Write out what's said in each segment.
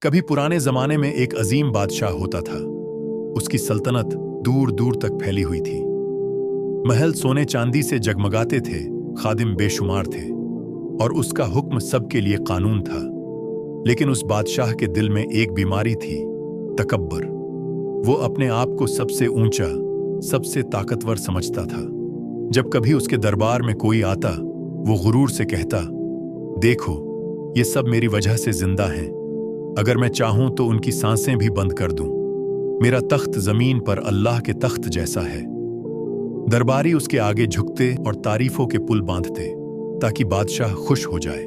कभी पुराने जमाने में एक अजीम बादशाह होता था। उसकी सल्तनत दूर दूर तक फैली हुई थी। महल सोने चांदी से जगमगाते थे, खादिम बेशुमार थे और उसका हुक्म सबके लिए कानून था। लेकिन उस बादशाह के दिल में एक बीमारी थी, तकब्बर। वो अपने आप को सबसे ऊंचा, सबसे ताकतवर समझता था। जब कभी उसके दरबार में कोई आता, वो गुरूर से कहता, देखो, ये सब मेरी वजह से जिंदा हैं। अगर मैं चाहूं तो उनकी सांसें भी बंद कर दूं। मेरा तख्त जमीन पर अल्लाह के तख्त जैसा है। दरबारी उसके आगे झुकते और तारीफों के पुल बांधते ताकि बादशाह खुश हो जाए,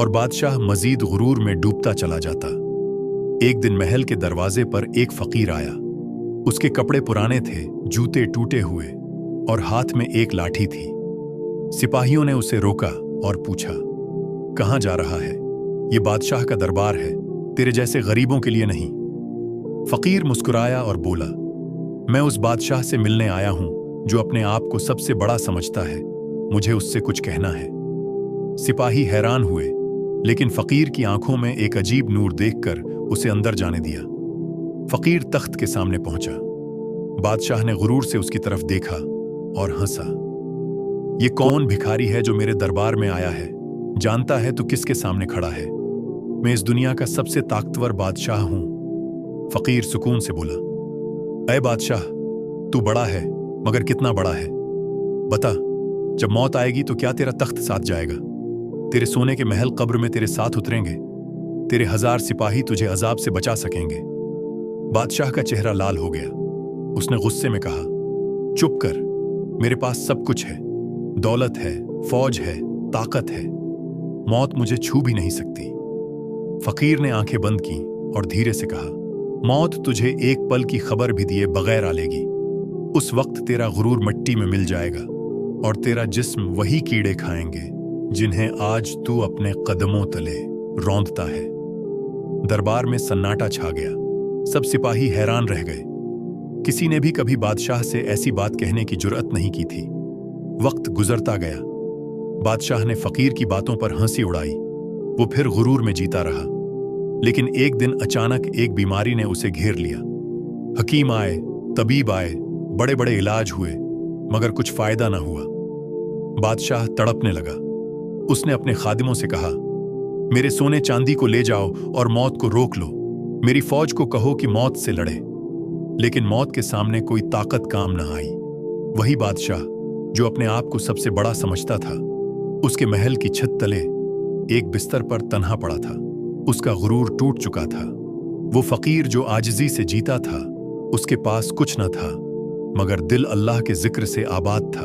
और बादशाह मजीद गुरूर में डूबता चला जाता। एक दिन महल के दरवाजे पर एक फकीर आया। उसके कपड़े पुराने थे, जूते टूटे हुए और हाथ में एक लाठी थी। सिपाहियों ने उसे रोका और पूछा, कहाँ जा रहा है? ये बादशाह का दरबार है, तेरे जैसे गरीबों के लिए नहीं। फकीर मुस्कुराया और बोला, मैं उस बादशाह से मिलने आया हूं जो अपने आप को सबसे बड़ा समझता है। मुझे उससे कुछ कहना है। सिपाही हैरान हुए, लेकिन फकीर की आंखों में एक अजीब नूर देखकर उसे अंदर जाने दिया। फकीर तख्त के सामने पहुंचा। बादशाह ने गुरूर से उसकी तरफ देखा और हंसा। ये कौन भिखारी है जो मेरे दरबार में आया है? जानता है तू किसके सामने खड़ा है? मैं इस दुनिया का सबसे ताकतवर बादशाह हूं। फकीर सुकून से बोला, ऐ बादशाह, तू बड़ा है, मगर कितना बड़ा है? बता, जब मौत आएगी तो क्या तेरा तख्त साथ जाएगा? तेरे सोने के महल कब्र में तेरे साथ उतरेंगे। तेरे 1000 सिपाही तुझे अजाब से बचा सकेंगे। बादशाह का चेहरा लाल हो गया। उसने गुस्से में कहा, चुप कर, मेरे पास सब कुछ है। दौलत है, फौज है, ताकत है। मौत मुझे छू भी नहीं सकती। फकीर ने आंखें बंद की और धीरे से कहा, मौत तुझे एक पल की खबर भी दिए बगैर आ लेगी। उस वक्त तेरा गुरूर मिट्टी में मिल जाएगा और तेरा जिस्म वही कीड़े खाएंगे जिन्हें आज तू अपने कदमों तले रौंदता है। दरबार में सन्नाटा छा गया। सब सिपाही हैरान रह गए। किसी ने भी कभी बादशाह से ऐसी बात कहने की जुर्अत नहीं की थी। वक्त गुजरता गया। बादशाह ने फकीर की बातों पर हंसी उड़ाई। वो फिर गुरूर में जीता रहा। लेकिन एक दिन अचानक एक बीमारी ने उसे घेर लिया। हकीम आए, तबीब आए, बड़े बड़े इलाज हुए, मगर कुछ फायदा ना हुआ। बादशाह तड़पने लगा। उसने अपने खादिमों से कहा, मेरे सोने चांदी को ले जाओ और मौत को रोक लो। मेरी फौज को कहो कि मौत से लड़े। लेकिन मौत के सामने कोई ताकत काम न आई। वही बादशाह जो अपने आप को सबसे बड़ा समझता था, उसके महल की छत तले एक बिस्तर पर तन्हा पड़ा था। उसका गुरूर टूट चुका था। वो फकीर जो आजिजी से जीता था, उसके पास कुछ न था, मगर दिल अल्लाह के जिक्र से आबाद था।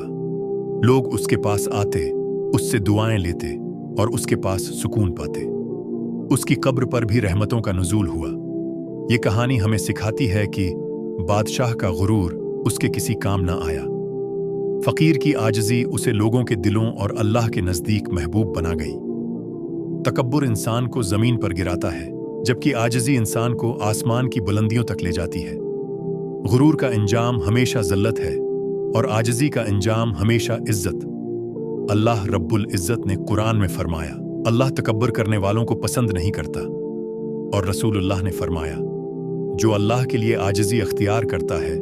लोग उसके पास आते, उससे दुआएं लेते और उसके पास सुकून पाते। उसकी कब्र पर भी रहमतों का नुज़ूल हुआ। ये कहानी हमें सिखाती है कि बादशाह का गुरूर उसके किसी काम न आया। फकीर की आजिजी उसे लोगों के दिलों और अल्लाह के नजदीक महबूब बना गई। तकब्बुर इंसान को जमीन पर गिराता है, जबकि आजिजी इंसान को आसमान की बुलंदियों तक ले जाती है। गुरूर का अंजाम हमेशा ज़ल्लत है और आजिजी का अंजाम हमेशा इज्जत। अल्लाह रब्बुल इज्जत ने कुरान में फरमाया, अल्लाह तकब्बर करने वालों को पसंद नहीं करता। और रसूलुल्लाह ने फरमाया, जो अल्लाह के लिए आजिजी अख्तियार करता है,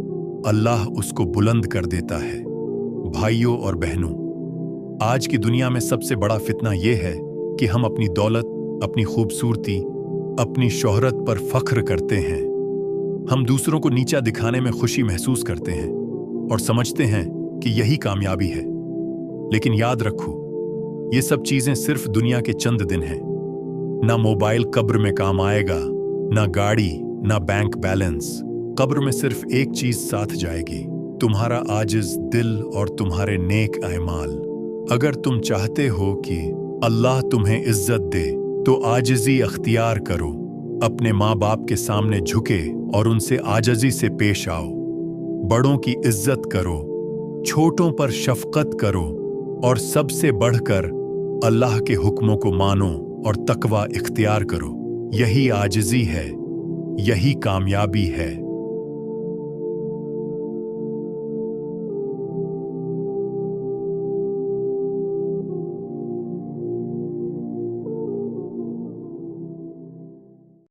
अल्लाह उसको बुलंद कर देता है। भाइयों और बहनों, आज की दुनिया में सबसे बड़ा फितना यह है कि हम अपनी दौलत, अपनी खूबसूरती, अपनी शोहरत पर फख्र करते हैं। हम दूसरों को नीचा दिखाने में खुशी महसूस करते हैं और समझते हैं कि यही कामयाबी है। लेकिन याद रखो, ये सब चीजें सिर्फ दुनिया के चंद दिन हैं। ना मोबाइल कब्र में काम आएगा, ना गाड़ी, ना बैंक बैलेंस। कब्र में सिर्फ एक चीज साथ जाएगी, तुम्हारा आजिज दिल और तुम्हारे नेक अमाल। अगर तुम चाहते हो कि अल्लाह तुम्हें इज्जत दे तो आजिजी अख्तियार करो। अपने माँ बाप के सामने झुके और उनसे आजिजी से पेश आओ। बड़ों की इज्जत करो, छोटों पर शफकत करो और सबसे बढ़कर अल्लाह के हुक्मों को मानो और तकवा इख्तियार करो। यही आजिजी है, यही कामयाबी है।